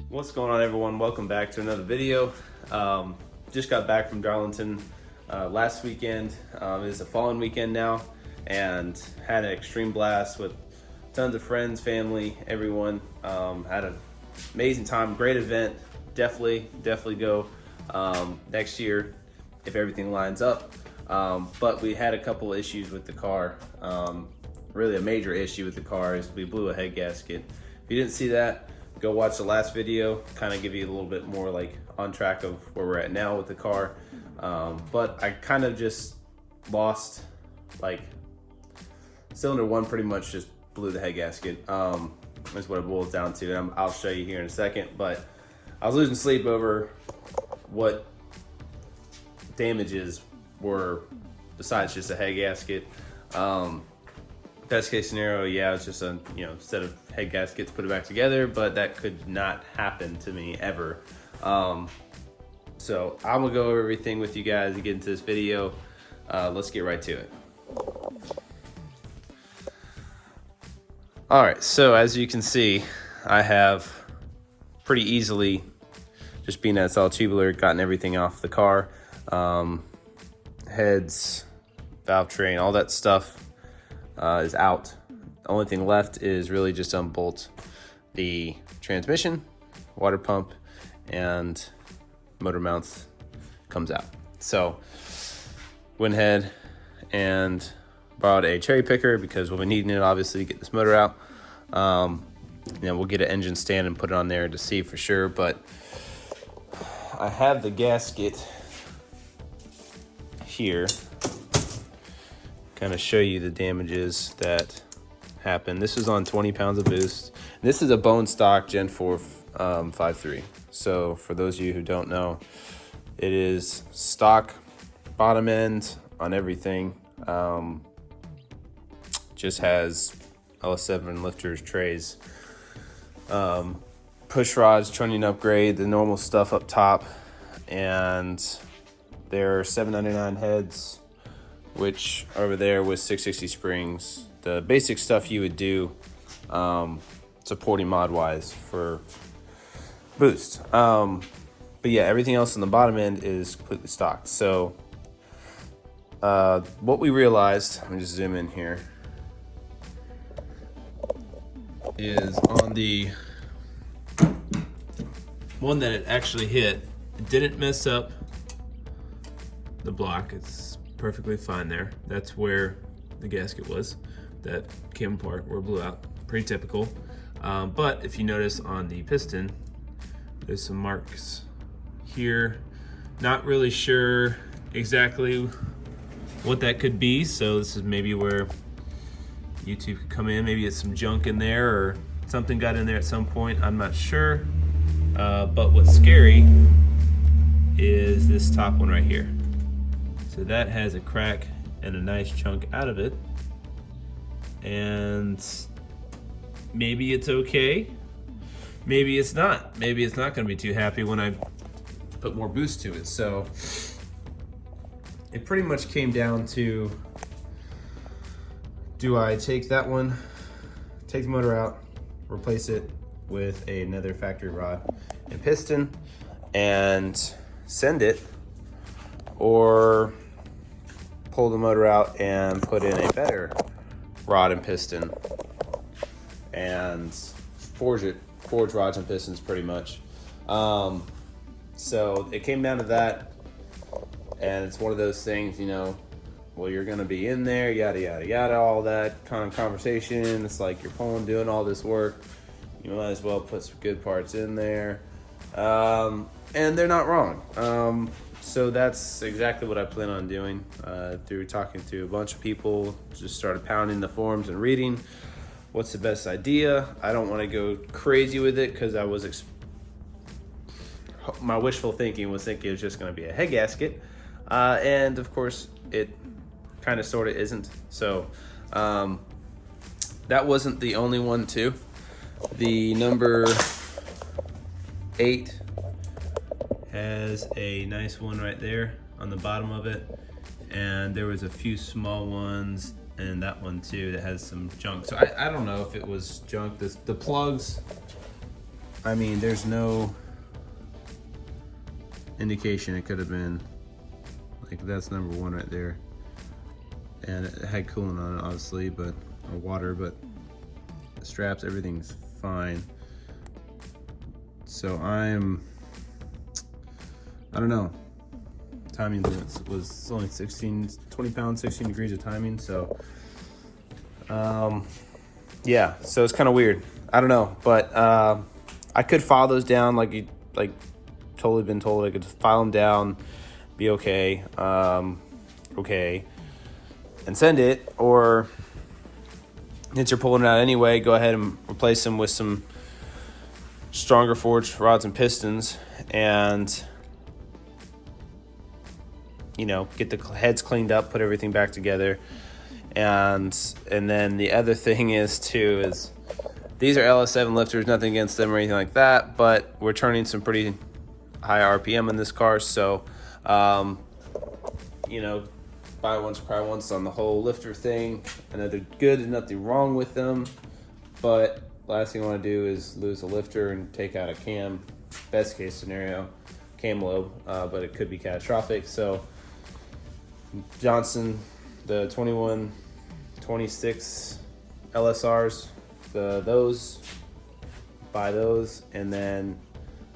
What's going on, everyone? Welcome back to another video. Just got back from Darlington last weekend. It's a fallen weekend now, and had an extreme blast with tons of friends, family, everyone. Had an amazing time, great event. Definitely go next year if everything lines up. But we had a couple issues with the car. Really a major issue with the car is we blew a head gasket. If you didn't see that, go watch the last video, kind of give you a little bit more like on track of where we're at now with the car. But I kind of just lost, like, cylinder one pretty much just blew the head gasket. Is what it boils down to, and I'll show you here in a second. But I was losing sleep over what damages were besides just a head gasket. Best case scenario, yeah, it's just a, instead of head gaskets, put it back together, but that could not happen to me ever. So I'm gonna go over everything with you guys to get into this video. Let's get right to it. All right, so as you can see, I have pretty easily, just being that it's all tubular, gotten everything off the car. Heads, valve train, all that stuff is out. The only thing left is really just unbolt the transmission, water pump, and motor mounts comes out. So went ahead and borrowed a cherry picker because we'll be needing it obviously to get this motor out. We'll get an engine stand and put it on there to see for sure, but I have the gasket here. Kind of show you the damages that happened. This is on 20 pounds of boost. This is a bone stock Gen 4 5.3. So for those of you who don't know, it is stock bottom end on everything. Just has L7 lifters, trays, push rods, trunnion upgrade, the normal stuff up top, and there are 799 heads, which over there was 660 springs. The basic stuff you would do supporting mod wise for boost. But yeah, everything else on the bottom end is completely stock. So what we realized, let me just zoom in here, is on the one that it actually hit, it didn't mess up the block. It's perfectly fine there. That's where the gasket was that came apart or blew out. Pretty typical. But if you notice on the piston, there's some marks here. Not really sure exactly what that could be, so this is maybe where YouTube could come in. Maybe it's some junk in there or something got in there at some point. I'm not sure. But what's scary is this top one right here. So that has a crack and a nice chunk out of it. And maybe it's okay. Maybe it's not. Maybe it's not gonna be too happy when I put more boost to it. So it pretty much came down to, do I take that one, take the motor out, replace it with another factory rod and piston and send it, or pull the motor out and put in a better rod and piston and forge rods and pistons pretty much. So it came down to that, and it's one of those things, well, you're gonna be in there, yada yada yada, all that kind of conversation. It's like you're doing all this work, you might as well put some good parts in there, and they're not wrong. So that's exactly what I plan on doing. Through talking to a bunch of people, just started pounding the forums and reading what's the best idea. I don't want to go crazy with it because my wishful thinking was thinking it was just going to be a head gasket, and of course it kind of sort of isn't. So that wasn't the only one too. The number 8 has a nice one right there on the bottom of it, and there was a few small ones, and that one too that has some junk. So I don't know if it was junk. The plugs, I mean, there's no indication it could have been, like, that's number one right there, and it had coolant on it obviously, but, or water, but the straps, everything's fine. So I don't know, timing was only 20 pounds, 16 degrees of timing, so yeah, so it's kind of weird. I don't know, but I could file those down, like totally been told I could file them down, be okay, okay, and send it. Or since you're pulling it out anyway, go ahead and replace them with some stronger forged rods and pistons, and you know, get the heads cleaned up, put everything back together. And then the other thing is too is these are LS7 lifters, nothing against them or anything like that, but we're turning some pretty high RPM in this car, so you know, buy once, cry once on the whole lifter thing. I know they're good, there's nothing wrong with them, but last thing I want to do is lose a lifter and take out a cam. Best case scenario, cam lobe, but it could be catastrophic. So Johnson, the 21, 26 LSRs, buy those, and then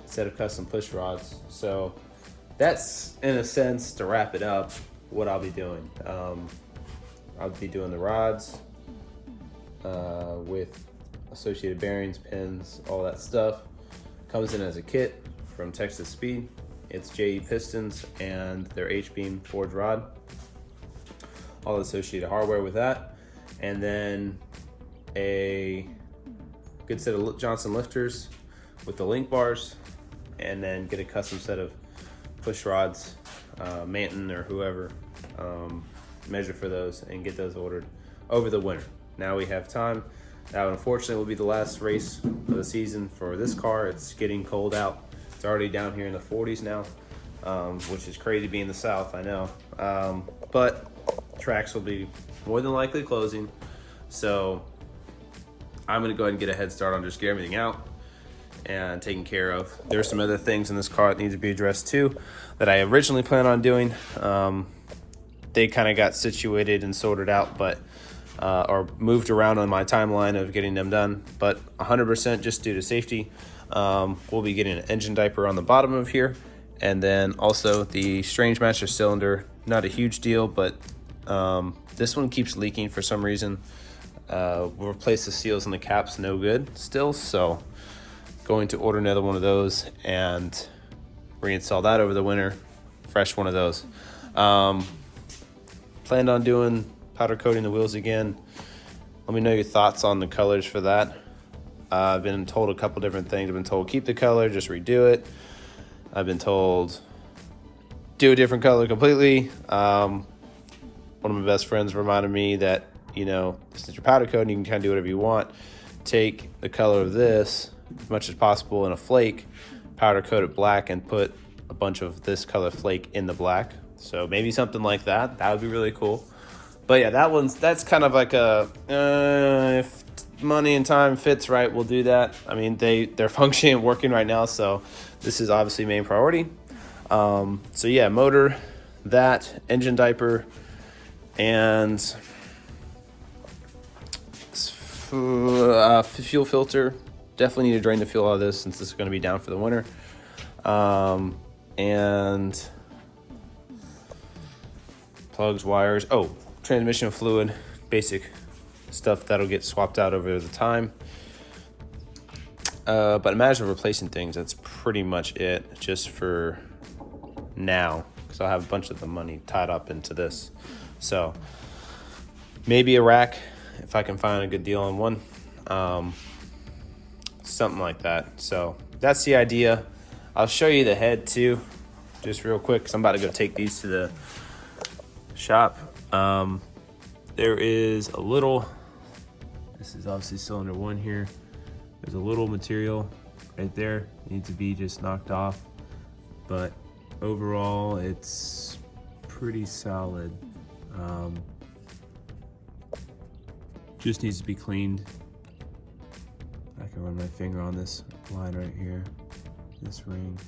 a set of custom push rods. So that's, in a sense, to wrap it up, what I'll be doing. I'll be doing the rods with associated bearings, pins, all that stuff. Comes in as a kit from Texas Speed. It's JE pistons and their H-beam forged rod. All the associated hardware with that. And then a good set of Johnson lifters with the link bars, and then get a custom set of push rods, Manton or whoever, measure for those and get those ordered over the winter. Now we have time. That unfortunately will be the last race of the season for this car. It's getting cold out. It's already down here in the 40s now, which is crazy being the South, I know. But tracks will be more than likely closing. So I'm gonna go ahead and get a head start on just getting everything out and taken care of. There's some other things in this car that need to be addressed too that I originally planned on doing. They kind of got situated and sorted out, but or moved around on my timeline of getting them done, but 100% just due to safety. We'll be getting an engine diaper on the bottom of here, and then also the strange master cylinder. Not a huge deal, but this one keeps leaking for some reason. We'll replace the seals and the caps, no good still, so going to order another one of those and reinstall that over the winter, fresh one of those. Planned on doing powder coating the wheels again. Let me know your thoughts on the colors for that. I've been told a couple different things. I've been told keep the color, just redo it. I've been told do a different color completely. One of my best friends reminded me that, you know, since you're powder coating, you can kind of do whatever you want. Take the color of this as much as possible in a flake, powder coat it black, and put a bunch of this color flake in the black. So maybe something like that. That would be really cool. But yeah, that's kind of like a if money and time fits right, we'll do that. I mean, they're functioning and working right now, so this is obviously main priority. So yeah, motor, that, engine diaper, and fuel filter. Definitely need to drain the fuel out of this since this is going to be down for the winter. And plugs, wires. Oh, transmission fluid, basic stuff that'll get swapped out over the time. But imagine replacing things. That's pretty much it, just for now, because I'll have a bunch of the money tied up into this. So maybe a rack if I can find a good deal on one. Something like that. So that's the idea. I'll show you the head too, just real quick, because I'm about to go take these to the shop. There is a little, this is obviously cylinder one here. There's a little material right there, it needs to be just knocked off, but overall it's pretty solid. Just needs to be cleaned. I can run my finger on this line right here, this ring.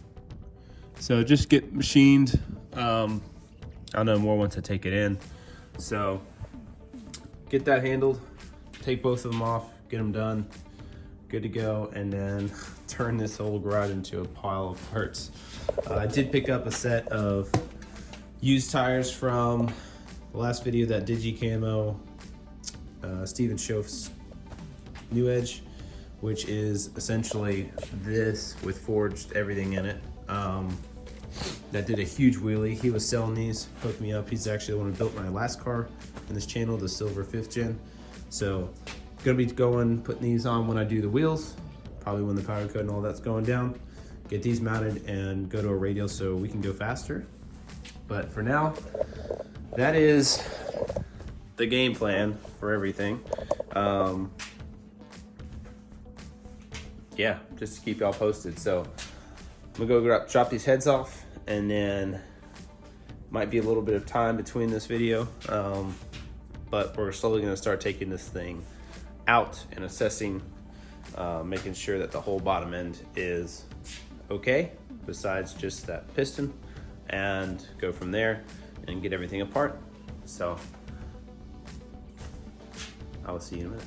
So just get machined. I'll know more once I take it in. So get that handled, take both of them off, get them done, good to go, and then turn this whole garage into a pile of parts. I did pick up a set of used tires from the last video, that Digi Camo Steven Schoff's New Edge, which is essentially this with forged everything in it. That did a huge wheelie. He was selling these, hooked me up. He's actually the one who built my last car in this channel, the silver 5th gen. So gonna be putting these on when I do the wheels, probably when the powder coat and all that's going down. Get these mounted and go to a radial so we can go faster. But for now, that is the game plan for everything. Yeah, just to keep y'all posted. So I'm gonna go drop these heads off, and then might be a little bit of time between this video, but we're slowly gonna start taking this thing out and assessing, making sure that the whole bottom end is okay, besides just that piston, and go from there and get everything apart. So I will see you in a minute.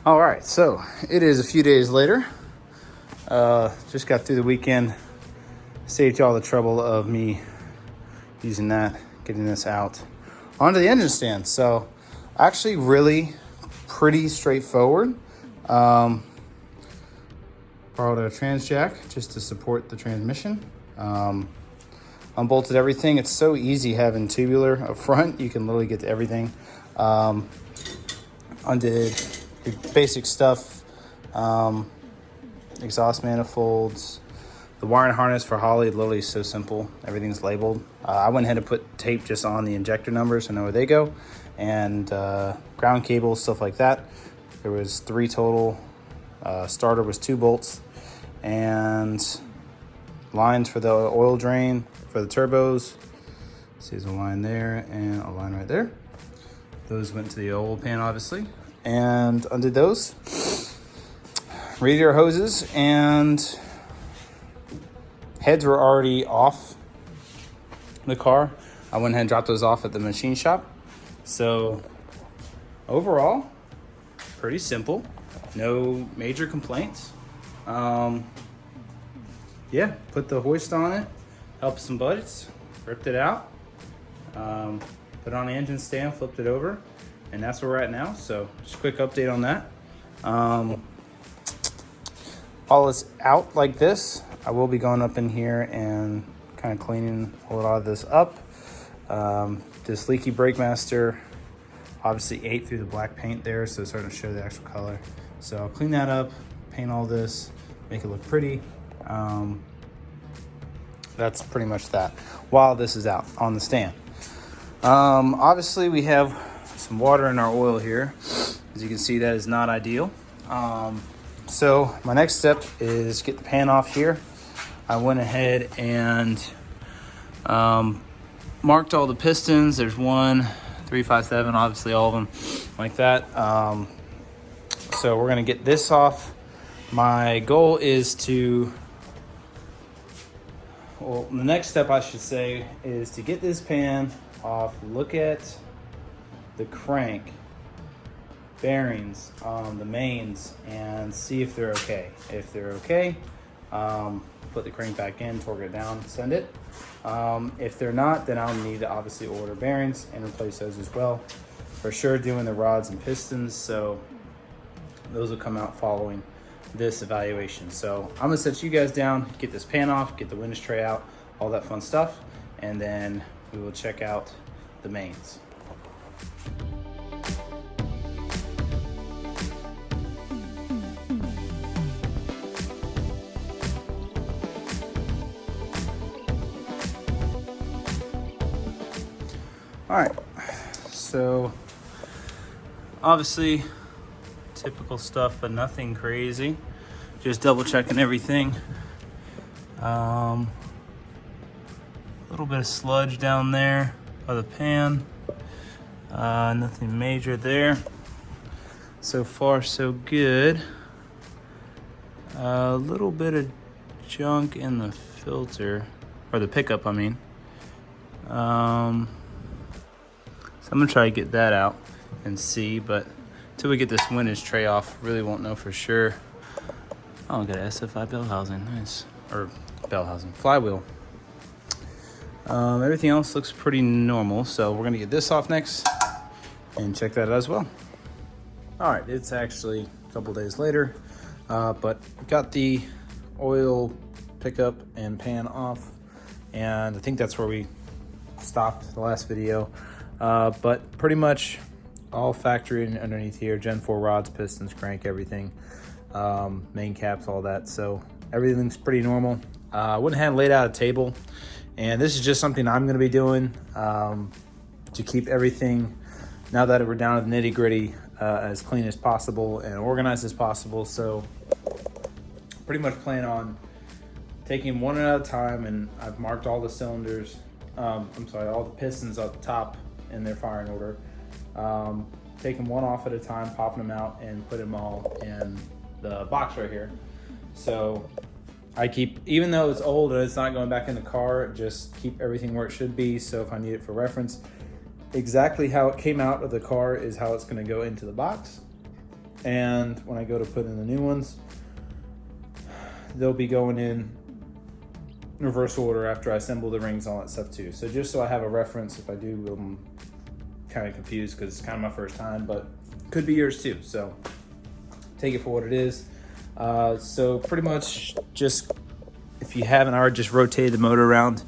All right, so it is a few days later. Just got through the weekend, saved you all the trouble of me using that, getting this out onto the engine stand. So actually really pretty straightforward. Borrowed a trans jack just to support the transmission. Unbolted everything. It's so easy having tubular up front. You can literally get to everything. Undid your basic stuff, exhaust manifolds, the wiring harness for Holly, literally so simple. Everything's labeled. I went ahead and put tape just on the injector numbers so I know where they go, and ground cables, stuff like that. There was 3 total. Starter was 2 bolts, and lines for the oil drain for the turbos. See, there's a line there and a line right there. Those went to the oil pan, obviously, and undid those. Radiator hoses and heads were already off the car. I went ahead and dropped those off at the machine shop. So overall, pretty simple. No major complaints. Yeah, put the hoist on it, helped some buddies, ripped it out, put it on the engine stand, flipped it over, and that's where we're at now. So just a quick update on that. All is out like this. I will be going up in here and kind of cleaning a lot of this up. This leaky brake master obviously ate through the black paint there, so it's starting to show the actual color. So I'll clean that up, paint all this, make it look pretty. That's pretty much that while this is out on the stand. Obviously we have some water in our oil here. As you can see, that is not ideal. So my next step is get the pan off here. I went ahead and marked all the pistons. There's 1, 3, 5, 7, obviously all of them like that. So we're gonna get this off. My goal is to, well, the next step I should say is to get this pan off, look at the crank bearings on the mains and see if they're okay. If they're okay, put the crank back in, torque it down, send it. If they're not, then I'll need to obviously order bearings and replace those as well. For sure doing the rods and pistons, so those will come out following this evaluation. So I'm gonna set you guys down, get this pan off, get the window tray out, all that fun stuff, and then we will check out the mains. All right, so obviously typical stuff, but nothing crazy. Just double checking everything. Little little bit of sludge down there by the pan. Nothing major there. So far, so good. A little bit of junk in the filter, or the pickup, I mean. So I'm gonna try to get that out and see, but until we get this windage tray off, really won't know for sure. Oh, got an SFI bell housing, nice. Or bell housing, flywheel. Everything else looks pretty normal, so we're gonna get this off next and check that out as well. All right, it's actually a couple days later, but got the oil pickup and pan off, and I think that's where we stopped the last video. But pretty much all factory underneath here, Gen 4 rods, pistons, crank, everything, main caps, all that. So everything's pretty normal. I went ahead and laid out a table, and this is just something I'm gonna be doing to keep everything, now that we're down to the nitty gritty, as clean as possible and organized as possible. So pretty much plan on taking one at a time, and I've marked all the cylinders, all the pistons up top in their firing order. Taking one off at a time, popping them out, and put them all in the box right here. So I keep, even though it's old and it's not going back in the car, just keep everything where it should be. So if I need it for reference, exactly how it came out of the car is how it's going to go into the box. And when I go to put in the new ones, they'll be going in reverse order after I assemble the rings, all that stuff too. So just so I have a reference if I do, I'm kind of confused because it's kind of my first time, but could be yours too. So take it for what it is. So pretty much just, if you haven't already, just rotated the motor around,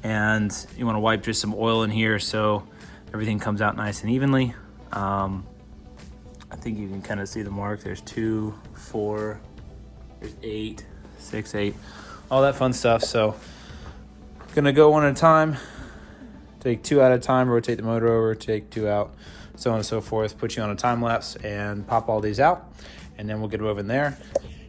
and you want to wipe just some oil in here so everything comes out nice and evenly. I think you can kind of see the mark. There's 2, 4, there's 8, 6, 8, all that fun stuff. So gonna go one at a time, take 2 at a time, rotate the motor over, take 2 out, so on and so forth, put you on a time lapse and pop all these out, and then we'll get over in there.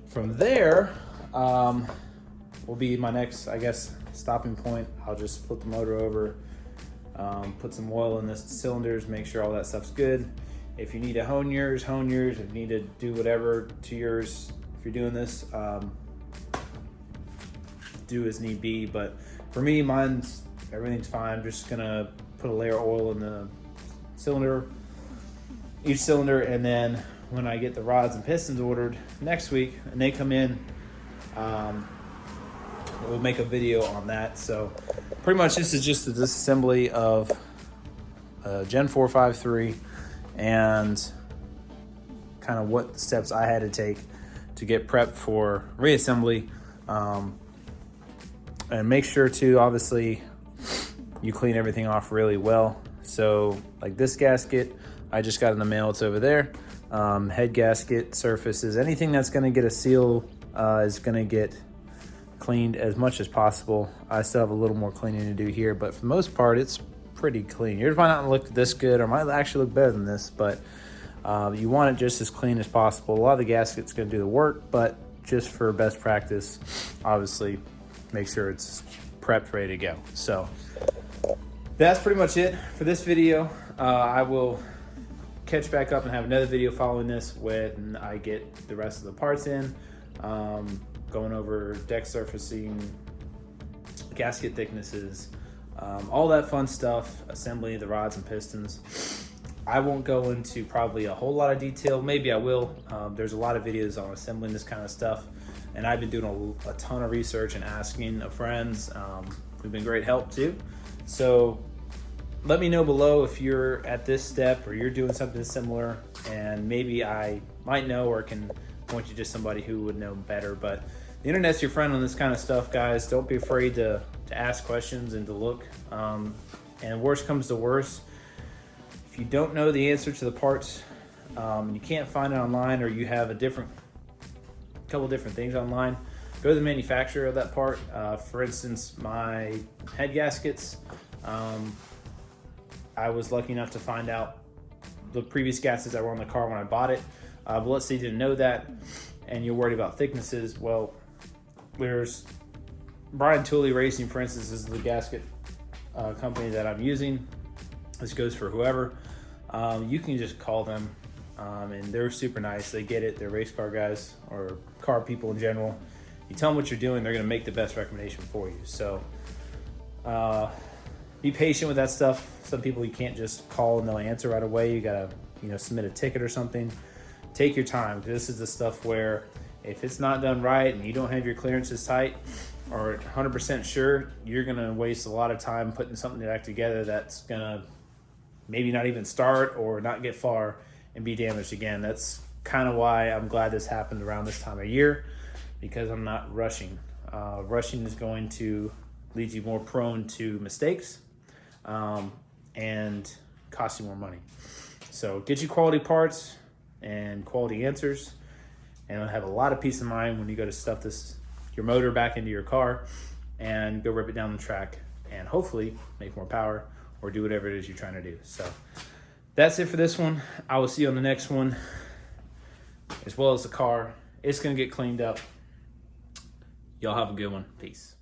From there, will be my next, I guess, stopping point. I'll just flip the motor over, put some oil in the cylinders, make sure all that stuff's good. If you need to hone yours, hone yours. If you need to do whatever to yours, if you're doing this, do as need be. But for me, everything's fine. I'm just gonna put a layer of oil in the cylinder, each cylinder, and then when I get the rods and pistons ordered next week and they come in, we'll make a video on that. So pretty much this is just a disassembly of Gen 453 and kind of what steps I had to take to get prepped for reassembly. And make sure to, obviously, you clean everything off really well. So like this gasket, I just got in the mail, it's over there. Head gasket, surfaces, anything that's gonna get a seal is gonna get cleaned as much as possible. I still have a little more cleaning to do here, but for the most part, it's pretty clean. Yours might not look this good, or might actually look better than this, but you want it just as clean as possible. A lot of the gasket's gonna do the work, but just for best practice, obviously, make sure it's prepped, ready to go. So that's pretty much it for this video. I will catch back up and have another video following this when I get the rest of the parts in, going over deck surfacing, gasket thicknesses, all that fun stuff, assembling the rods and pistons. I won't go into probably a whole lot of detail. Maybe I will. There's a lot of videos on assembling this kind of stuff, and I've been doing a ton of research and asking of friends who've been great help too. So let me know below if you're at this step or you're doing something similar, and maybe I might know or can point you to somebody who would know better. But the internet's your friend on this kind of stuff, guys. Don't be afraid to ask questions and to look. And worst comes to worst, if you don't know the answer to the parts, you can't find it online, or you have a couple different things online, go to the manufacturer of that part. For instance, my head gaskets, I was lucky enough to find out the previous gaskets that were on the car when I bought it. But let's say you didn't know that and you're worried about thicknesses. Well, there's Brian Tooley Racing, for instance, is the gasket company that I'm using. This goes for whoever. You can just call them, and they're super nice. They get it. They're race car guys or car people in general. You tell them what you're doing, they're going to make the best recommendation for you. So be patient with that stuff. Some people you can't just call and they'll answer right away. You got to submit a ticket or something. Take your time. This is the stuff where if it's not done right and you don't have your clearances tight or 100% sure, you're going to waste a lot of time putting something back together that's going to maybe not even start or not get far and be damaged again. That's kind of why I'm glad this happened around this time of year, because I'm not rushing. Rushing is going to lead you more prone to mistakes and cost you more money. So get you quality parts and quality answers, and it'll have a lot of peace of mind when you go to stuff your motor back into your car and go rip it down the track and hopefully make more power or do whatever it is you're trying to do. So that's it for this one. I will see you on the next one, as well as the car. It's going to get cleaned up. Y'all have a good one. Peace.